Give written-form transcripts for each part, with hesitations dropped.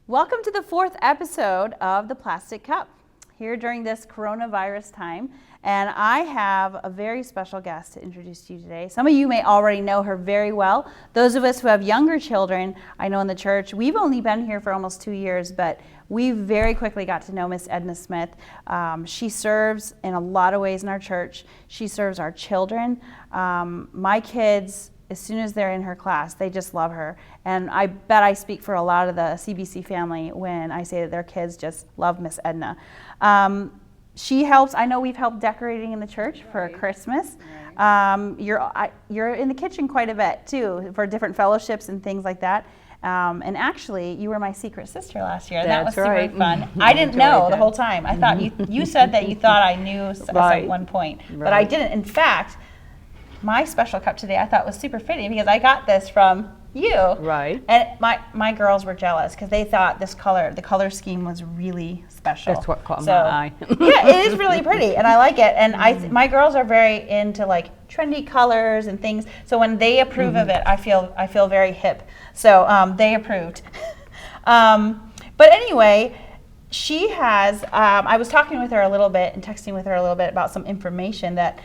Welcome to the 4th episode of The Plastic Cup, here during this coronavirus time. And I have a very special guest to introduce to you today. Some of you may already know her very well. Those of us who have younger children, I know in the church, we've only been here for almost 2 years, but we very quickly got to know Miss Edna Smith. She serves in a lot of ways in our church. She serves our children. My kids, as soon as they're in her class, they just love her. And I bet I speak for a lot of the CBC family when I say that their kids just love Miss Edna. She helps, I know we've helped decorating in the church for Christmas. You're in the kitchen quite a bit too for different fellowships and things like that. And actually, you were my secret sister last year. And that was super fun. I didn't know the whole time. I thought you said that you thought I knew us at one point, but I didn't. In fact, my special cup today I thought was super fitting because I got this from you. Right. And my girls were jealous because they thought the color scheme was really special. That's what caught my eye. Yeah, it is really pretty and I like it. And my girls are very into like trendy colors and things. So when they approve of it, I feel very hip. So they approved. But anyway, she has, I was talking with her a little bit and texting with her a little bit about some information that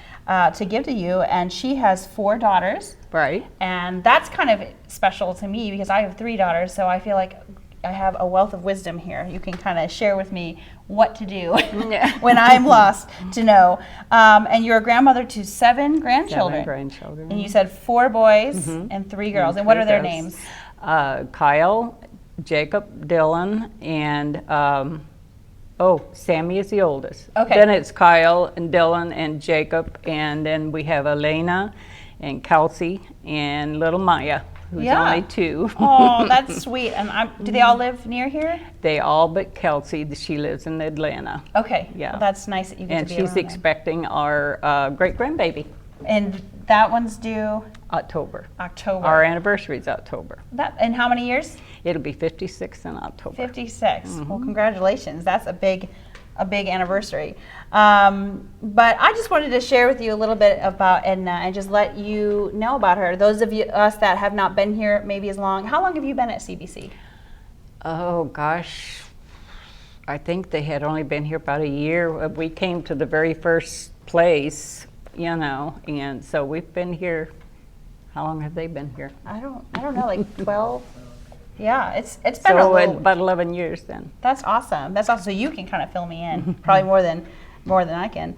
to give to you, and she has 4 daughters. Right. And that's kind of special to me because I have 3 daughters, so I feel like I have a wealth of wisdom here. You can kind of share with me what to do when I'm lost to know. And you're a grandmother to 7 grandchildren. 7 grandchildren. And you said 4 boys and 3 girls. And what are their names? Kyle, Jacob, Dylan, and Sammy is the oldest. Okay. Then it's Kyle and Dylan and Jacob, and then we have Elena and Kelsey and little Maya, who's only 2. Oh, that's sweet. And do they all live near here? They all but Kelsey. She lives in Atlanta. Okay. Yeah. Well, that's nice that you get to be And she's around expecting our great-grandbaby. And that one's due? October. Our anniversary is October. And how many years? It'll be 56 in October. 56. Well, congratulations. That's a big anniversary. But I just wanted to share with you a little bit about Edna and just let you know about her. Those of us that have not been here maybe as long. How long have you been at CBC? Oh, gosh. I think they had only been here about a year. We came to the very first place, and so we've been here. How long have they been here? I don't know, like 12. Yeah, it's been a little, about 11 years then. That's awesome. So you can kind of fill me in, probably more than I can.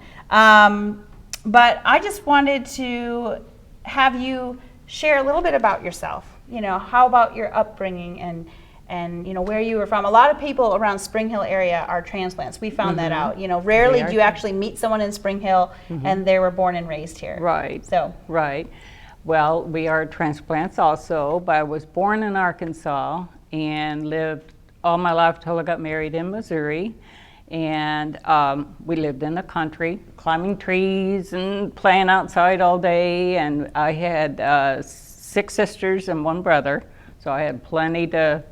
But I just wanted to have you share a little bit about yourself. How about your upbringing and where you were from. A lot of people around Spring Hill area are transplants. We found that out. Rarely do you actually meet someone in Spring Hill and they were born and raised here. Right. So. Right. Well, we are transplants also, but I was born in Arkansas and lived all my life till I got married in Missouri. And we lived in the country, climbing trees and playing outside all day. And I had 6 sisters and 1 brother, so I had plenty to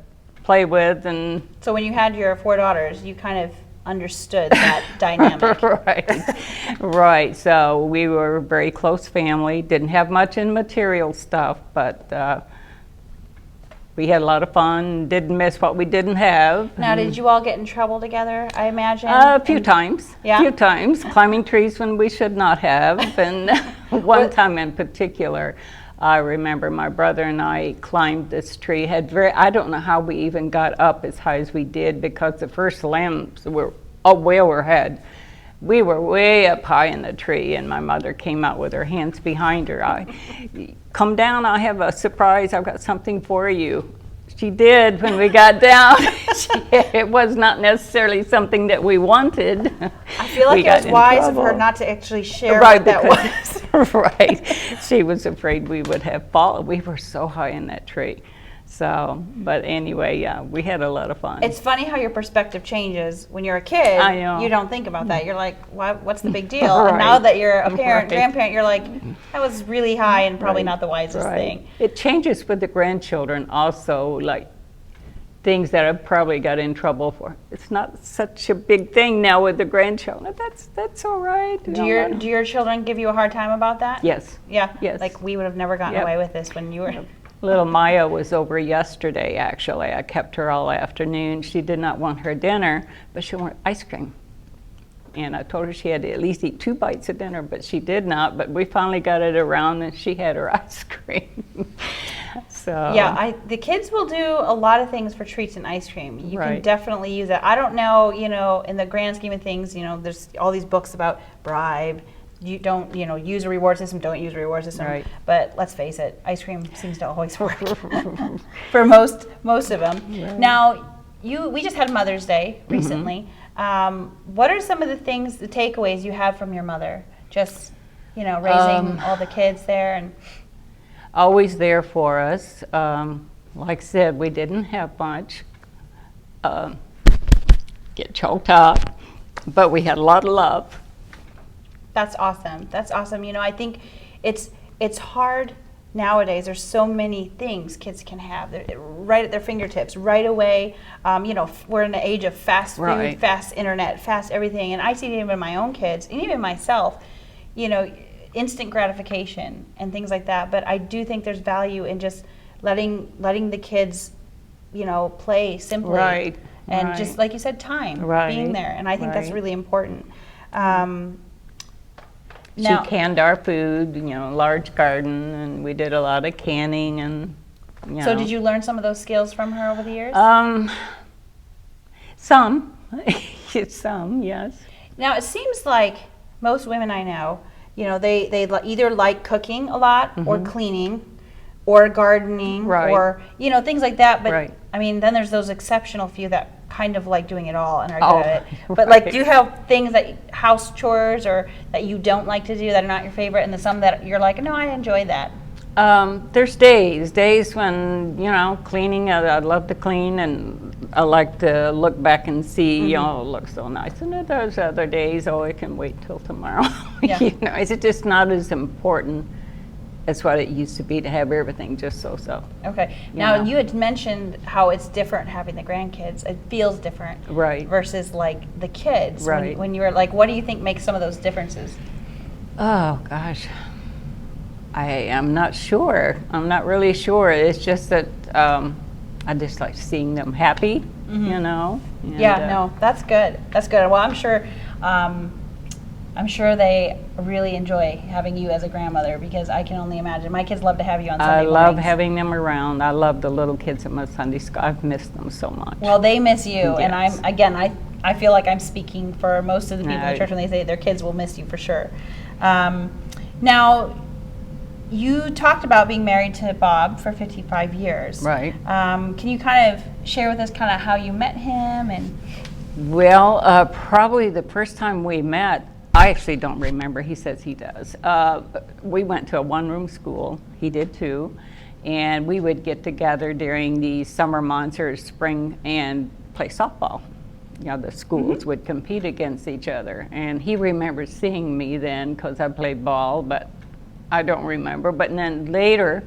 play with. And so when you had your 4 daughters, you kind of understood that dynamic. Right. So we were a very close family. Didn't have much in material stuff, but we had a lot of fun. Didn't miss what we didn't have. Now, did you all get in trouble together, I imagine? A few times. Yeah? A few times. Climbing trees when we should not have. And one time in particular, I remember my brother and I climbed this tree. I don't know how we even got up as high as we did because the first limbs were way overhead. We were way up high in the tree, and my mother came out with her hands behind her. Come down, I have a surprise. I've got something for you. She did when we got down. It was not necessarily something that we wanted. I feel like it was wise of her not to actually share what that was. Right. She was afraid we would have fallen. We were so high in that tree. So, but anyway, yeah, we had a lot of fun. It's funny how your perspective changes. When you're a kid, I know. You don't think about that. You're like, what's the big deal? And now that you're a parent, grandparent, you're like, that was really high and probably not the wisest thing. It changes with the grandchildren also, like things that I probably got in trouble for. It's not such a big thing now with the grandchildren. That's all right. Do your children give you a hard time about that? Yes. Yeah. Yes. Like we would have never gotten away with this when you were. Little Maya was over yesterday, actually. I kept her all afternoon. She did not want her dinner, but she wanted ice cream. And I told her she had to at least eat 2 bites of dinner, but she did not. But we finally got it around and she had her ice cream. So yeah, the kids will do a lot of things for treats and ice cream. You can definitely use it. I don't know, in the grand scheme of things, there's all these books about bribe. You don't, use a reward system, don't use a reward system. Right. But let's face it, ice cream seems to always work for most of them. Right. Now, we just had Mother's Day recently. What are some of the takeaways you have from your mother? Just, raising all the kids there and always there for us. Like I said, we didn't have much. Get choked up, but we had a lot of love. That's awesome. That's awesome. I think it's hard nowadays. There's so many things kids can have. They're right at their fingertips, right away. We're in an age of fast food, fast internet, fast everything. And I see it even in my own kids, and even myself, instant gratification and things like that. But I do think there's value in just letting the kids, play simply. And just like you said, time, being there. And I think that's really important. She canned our food, large garden, and we did a lot of canning and, So did you learn some of those skills from her over the years? Some. Some, yes. Now, it seems like most women I know, they either like cooking a lot or cleaning or gardening or, things like that. But, I mean, then there's those exceptional few that kind of like doing it all and are good at it. But do you have things house chores or that you don't like to do that are not your favorite, and then some that you're like, no, I enjoy that? There's days when, cleaning, I love to clean, and I like to look back and see, it looks so nice. And then there's other days, it can wait till tomorrow. It's just not as important as what it used to be to have everything just so. Okay. Now, you had mentioned how it's different having the grandkids. It feels different. Versus the kids. When you were what do you think makes some of those differences? Oh, gosh. I am not sure. I'm not really sure. It's just that I just like seeing them happy, And, no, that's good. That's good. Well, I'm sure they really enjoy having you as a grandmother, because I can only imagine. My kids love to have you on Sunday mornings. I love having them around. I love the little kids at my Sunday school. I've missed them so much. Well, they miss you, and I feel like I'm speaking for most of the people in the church when they say their kids will miss you for sure. Now, you talked about being married to Bob for 55 years. Right. Can you kind of share with us kind of how you met him? And well, probably the first time we met, I actually don't remember. He says he does. We went to a one-room school. He did too. And we would get together during the summer months or spring and play softball. The schools would compete against each other. And he remembers seeing me then because I played ball, but I don't remember. But then later,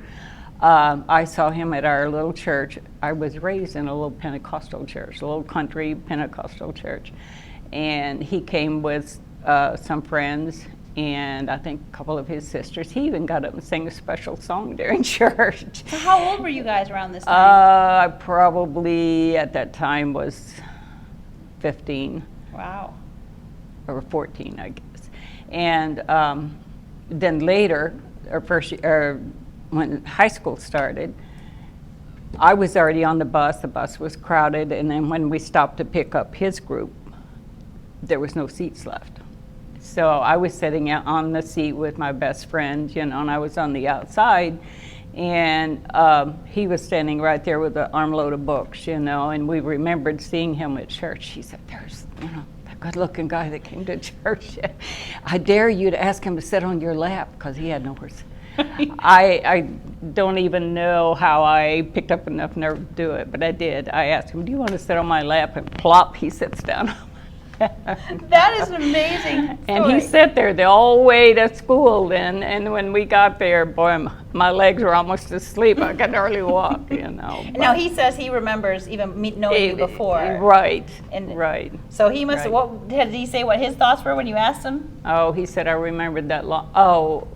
I saw him at our little church. I was raised in a little Pentecostal church, a little country Pentecostal church. And he came with some friends, and I think a couple of his sisters. He even got up and sang a special song during church. So how old were you guys around this time? I probably at that time was 15. Wow. Or 14, I guess. And then later, when high school started, I was already on the bus was crowded, and then when we stopped to pick up his group, there was no seats left. So I was sitting out on the seat with my best friend, and I was on the outside, and he was standing right there with an armload of books, and we remembered seeing him at church. He said, there's, that good-looking guy that came to church. I dare you to ask him to sit on your lap, because he had nowhere. I don't even know how I picked up enough nerve to do it, but I did. I asked him, do you want to sit on my lap? And plop, he sits down. That is amazing. And he sat there the whole way to school then, and when we got there, boy, my legs were almost asleep. I could hardly walk, Now, he says he remembers even knowing you before. Right, and right. So he must what did he say what his thoughts were when you asked him? Oh, he said, I remembered that long.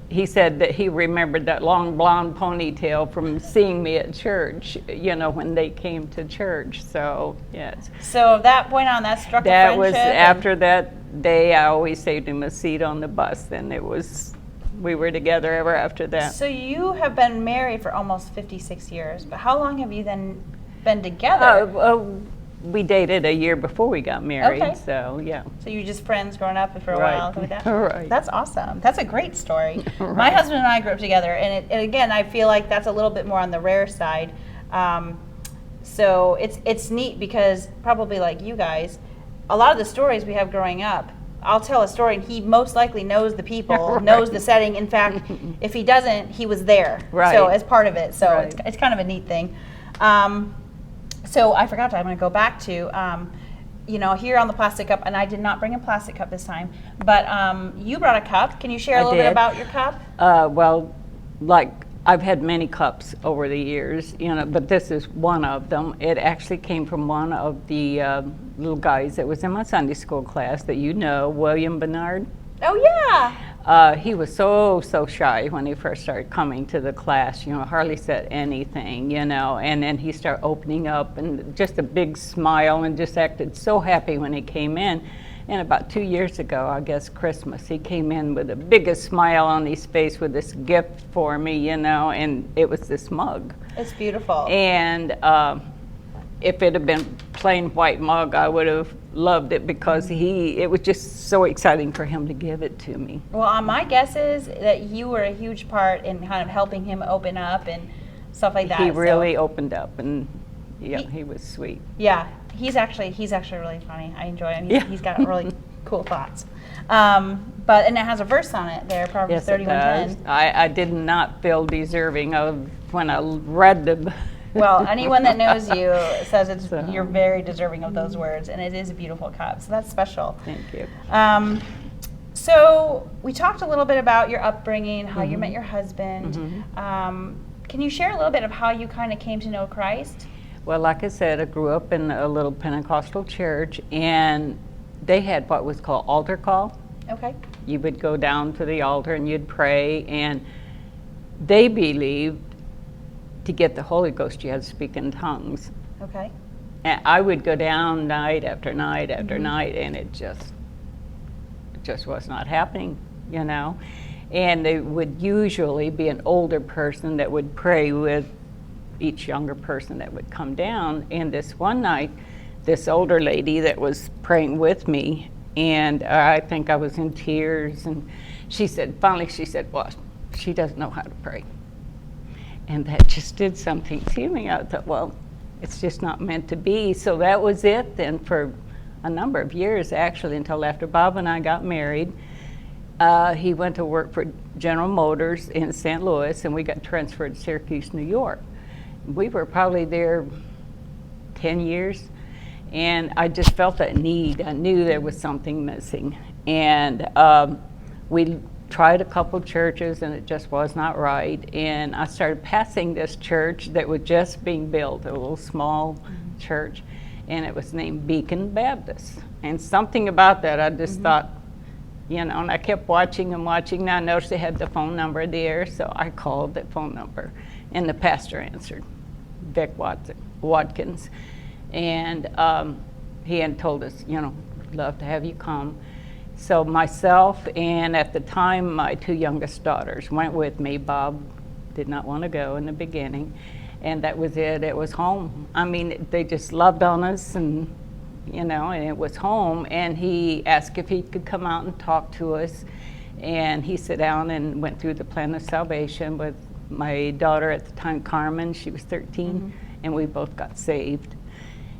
he said that he remembered that long blonde ponytail from seeing me at church, when they came to church. So, yes. So at that point on, that struck a That friendship? was after that day. I always saved him a seat on the bus, and we were together ever after that. So you have been married for almost 56 years, but how long have you then been together? We dated a year before we got married, Okay. so yeah. So you were just friends growing up for a Right. while? Like that? Right. That's awesome. That's a great story. Right. My husband and I grew up together, and again, I feel like that's a little bit more on the rare side. So it's neat because probably like you guys, a lot of the stories we have growing up, I'll tell a story and he most likely knows the people, Right. knows the setting. In fact, if he doesn't, he was there. Right. So as part of it. So Right. it's kind of a neat thing. So I forgot I'm going to go back to, here on the plastic cup, and I did not bring a plastic cup this time, but you brought a cup. Can you share a I little bit did. about your cup? Well, like I've had many cups over the years, but this is one of them. It actually came from one of the little guys that was in my Sunday school class that William Bernard. Oh, yeah. He was so shy when he first started coming to the class, hardly said anything, and then he started opening up and just a big smile and just acted so happy when he came in. And about 2 years ago, I guess Christmas, he came in with the biggest smile on his face with this gift for me, and it was this mug. It's beautiful. And if it had been plain white mug, I would have loved it because it was just so exciting for him to give it to me. Well, my guess is that you were a huge part in kind of helping him open up and stuff like that. He really opened up, and he was sweet. Yeah, he's actually really funny. I enjoy him. Yeah. He's got really cool thoughts. And it has a verse on it there, Proverbs Yes, it 31:10. does. I did not feel deserving of when I read the. Well, anyone that knows you says So. you're very deserving of those words, and it is a beautiful cup. So that's special. Thank you. So we talked a little bit about your upbringing, how you met your husband. Can you share a little bit of how you kind of came to know Christ? Well, like I said, I grew up in a little Pentecostal church, and they had what was called altar call. Okay. You would go down to the altar and you'd pray, and they believed to get the Holy Ghost you had to speak in tongues. Okay. And I would go down night after night after night, and it just was not happening, And there would usually be an older person that would pray with each younger person that would come down. And this one night, this older lady that was praying with me, and I think I was in tears, and finally she said, well, she doesn't know how to pray. And that just did something to me. I thought, well, it's just not meant to be. So that was it then for a number of years, actually, until after Bob and I got married. He went to work for General Motors in St. Louis, and we got transferred to Syracuse, New York. We were probably there 10 years, and I just felt that need. I knew there was something missing. And we tried a couple churches, and it just was not right. And I started passing this church that was just being built, a little small church, and it was named Beacon Baptist. And something about that, I just thought, and I kept watching and watching. Now I noticed they had the phone number there, so I called that phone number, and the pastor answered, Vic Watkins. And he had told us, love to have you come. So myself and at the time my 2 youngest daughters went with me. Bob did not want to go in the beginning, and that was it. It was home. I mean, they just loved on us, and and it was home. And he asked if he could come out and talk to us, and he sat down and went through the plan of salvation with my daughter at the time, Carmen. She was 13, and we both got saved.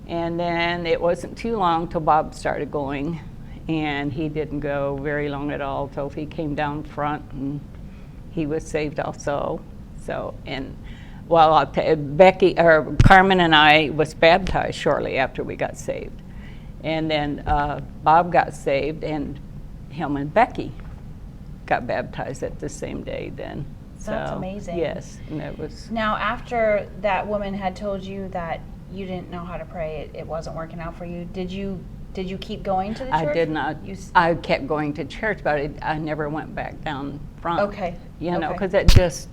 And then it wasn't too long till Bob started going, and he didn't go very long at all till he came down front, and he was saved also. So, and well, Carmen and I was baptized shortly after we got saved. And then Bob got saved, and him and Becky got baptized at the same day then. That's amazing. Yes, and it was. Now, after that woman had told you that you didn't know how to pray, it wasn't working out for you, did you keep going to the church? I did not. You I kept going to church, but I never went back down front. Okay. You know, Okay. because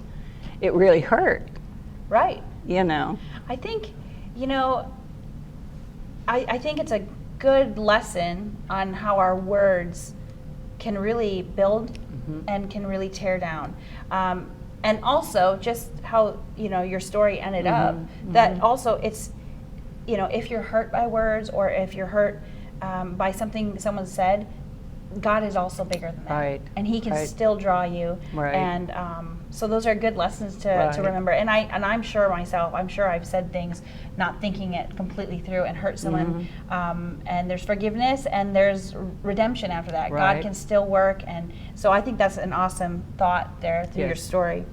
it really hurt. Right. You know. I think, I think it's a good lesson on how our words can really build and can really tear down. And also just how, your story ended up, that also it's, if you're hurt by words or if you're hurt by something someone said, God is also bigger than that. Right. And he can Right. still draw you. Right. And so those are good lessons to Right. remember. And I'm sure myself, I've said things not thinking it completely through and hurt someone. And there's forgiveness and there's redemption after that. Right. God can still work. And so I think that's an awesome thought there through your Yes. story.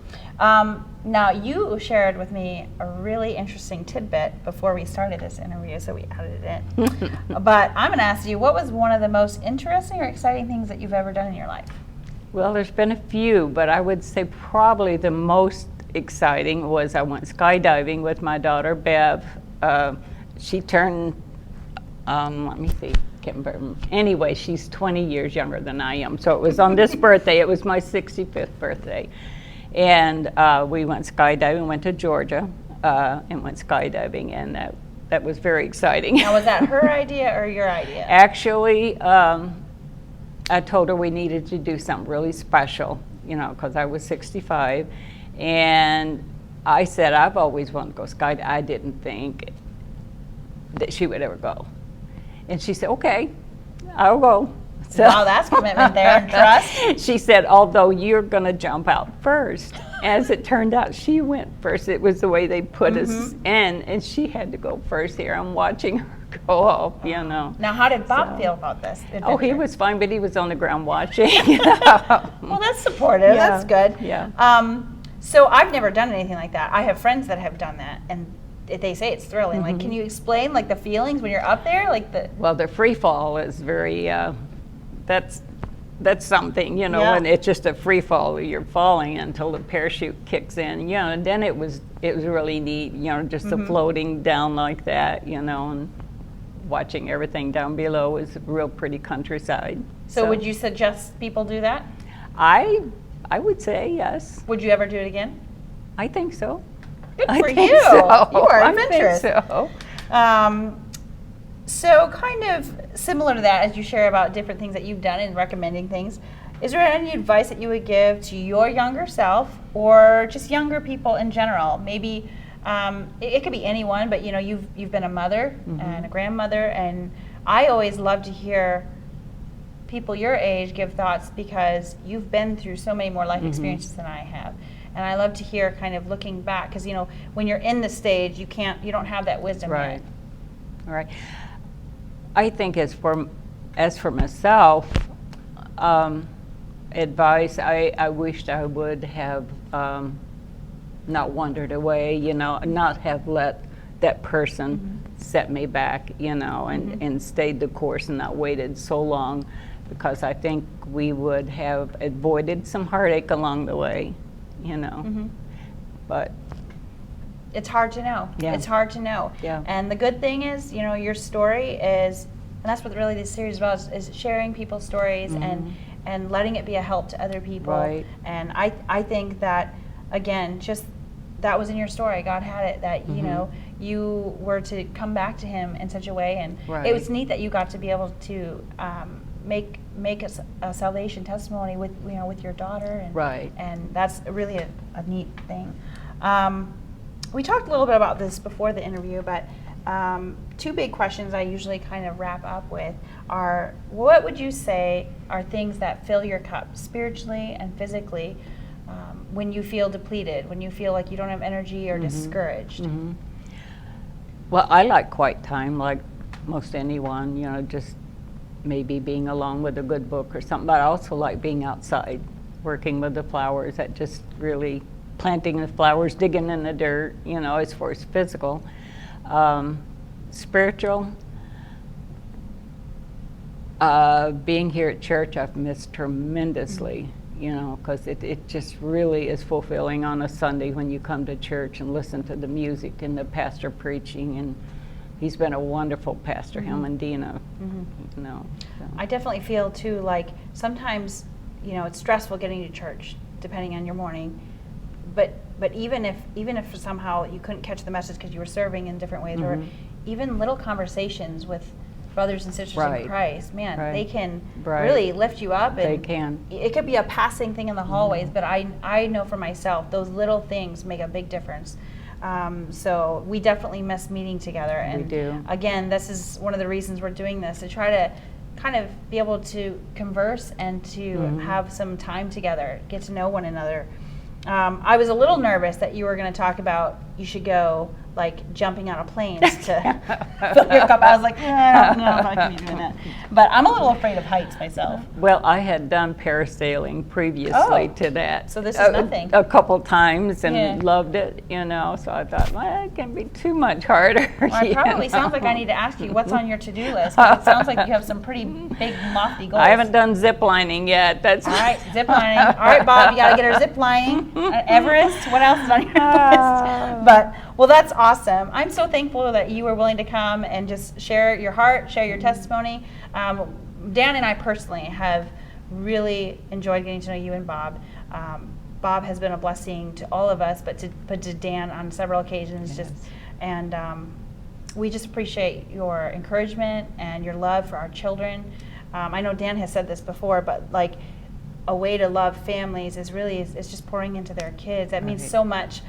Now you shared with me a really interesting tidbit before we started this interview, so we added it in. But I'm going to ask you, what was one of the most interesting or exciting things that you've ever done in your life? Well, there's been a few, but I would say probably the most exciting was I went skydiving with my daughter, Bev. She turned, let me see, can't remember. Anyway, she's 20 years younger than I am. So it was on this birthday. It was my 65th birthday. And we went skydiving, went to Georgia, and went skydiving, and that was very exciting. Now, was that her idea or your idea? Actually, I told her we needed to do something really special, because I was 65. And I said, I've always wanted to go skydiving. I didn't think that she would ever go. And she said, okay, I'll go. So, wow, that's commitment there and trust. She said, although you're going to jump out first. As it turned out, she went first. It was the way they put us in, and she had to go first here. I'm watching her go off, Now, how did Bob feel about this adventure? Oh, he was fine, but he was on the ground watching. Well, that's supportive. Yeah. That's good. Yeah. So I've never done anything like that. I have friends that have done that, and they say it's thrilling. Like, can you explain the feelings when you're up there? Well, the free fall is very. That's something, Yeah. and it's just a free fall. You're falling until the parachute kicks in, and then it was really neat, just the floating down like that, and watching everything down below is a real pretty countryside. So would you suggest people do that? I would say yes. Would you ever do it again? I think so. Good I for think you. so. You are I adventurous. think so. So kind of similar to that, as you share about different things that you've done and recommending things, is there any advice that you would give to your younger self or just younger people in general? Maybe it could be anyone, but you've been a mother and a grandmother, and I always love to hear people your age give thoughts because you've been through so many more life experiences than I have. And I love to hear kind of looking back because when you're in the stage, you don't have that wisdom Right. yet. Right. I think as for myself, advice, I wished I would have not wandered away, not have let that person set me back, and stayed the course and not waited so long, because I think we would have avoided some heartache along the way, But it's hard to know. Yeah. It's hard to know. Yeah. And the good thing is, your story is, and that's what really this series is about, is sharing people's stories and letting it be a help to other people. Right. And I think that, again, just that was in your story. God had it that, you were to come back to him in such a way. And it was neat that you got to be able to make a salvation testimony with your daughter. And, Right. And that's really a neat thing. We talked a little bit about this before the interview, but two big questions I usually kind of wrap up with are, what would you say are things that fill your cup spiritually and physically when you feel depleted, when you feel like you don't have energy or discouraged? Well, I like quiet time like most anyone, just maybe being alone with a good book or something, but I also like being outside, working with the flowers. That just really, planting the flowers, digging in the dirt, as far as physical. Spiritual, being here at church I've missed tremendously, because it just really is fulfilling on a Sunday when you come to church and listen to the music and the pastor preaching, and he's been a wonderful pastor, him and Dina, you know. So. I definitely feel too, like sometimes, you know, it's stressful getting to church, depending on your morning. But even if somehow you couldn't catch the message because you were serving in different ways, or even little conversations with brothers and sisters in Christ, man, they can really lift you up. And they can. It could be a passing thing in the hallways, but I know for myself, those little things make a big difference. So we definitely miss meeting together. And we do. Again, this is one of the reasons we're doing this, to try to kind of be able to converse and to have some time together, get to know one another. I was a little nervous that you were going to talk about you should go like jumping out of planes to fill your cup. I was like, I don't know if I can be doing that. But I'm a little afraid of heights myself. Well, I had done parasailing previously to that. So this is nothing. A couple times and loved it, you know, so I thought, well, it can be too much harder. Well, it probably sounds like I need to ask you what's on your to-do list. It sounds like you have some pretty big, lofty goals. I haven't done zip lining yet. That's all right, zip lining. All right, Bob, you got to get her zip lining. Everest, what else is on your list? But, well, that's awesome. I'm so thankful that you were willing to come and just share your heart, share your testimony. Dan and I personally have really enjoyed getting to know you and Bob. Bob has been a blessing to all of us, but to Dan on several occasions. We just appreciate your encouragement and your love for our children. I know Dan has said this before, but like a way to love families is just pouring into their kids. That means so much.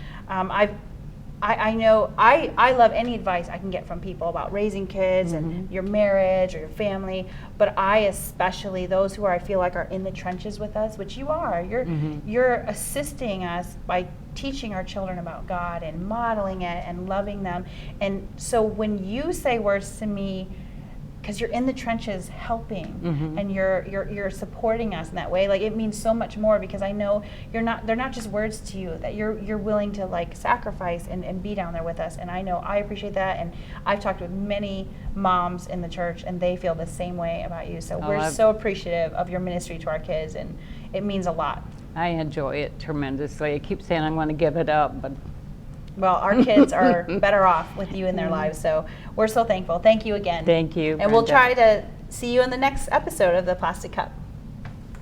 I know I love any advice I can get from people about raising kids and your marriage or your family, but I especially those who I feel like are in the trenches with us, which you are. You're assisting us by teaching our children about God and modeling it and loving them. And so when you say words to me, because you're in the trenches helping and you're supporting us in that way, like it means so much more, because I know they're not just words to you, that you're willing to like sacrifice and be down there with us. And I know I appreciate that, and I've talked with many moms in the church and they feel the same way about you. So we're so appreciative of your ministry to our kids, and it means a lot. I enjoy it tremendously. I keep saying I'm going to give it up, but well, our kids are better off with you in their lives, so we're so thankful. Thank you again. Thank you, And Brenda. we'll try to see you in the next episode of The Plastic Cup.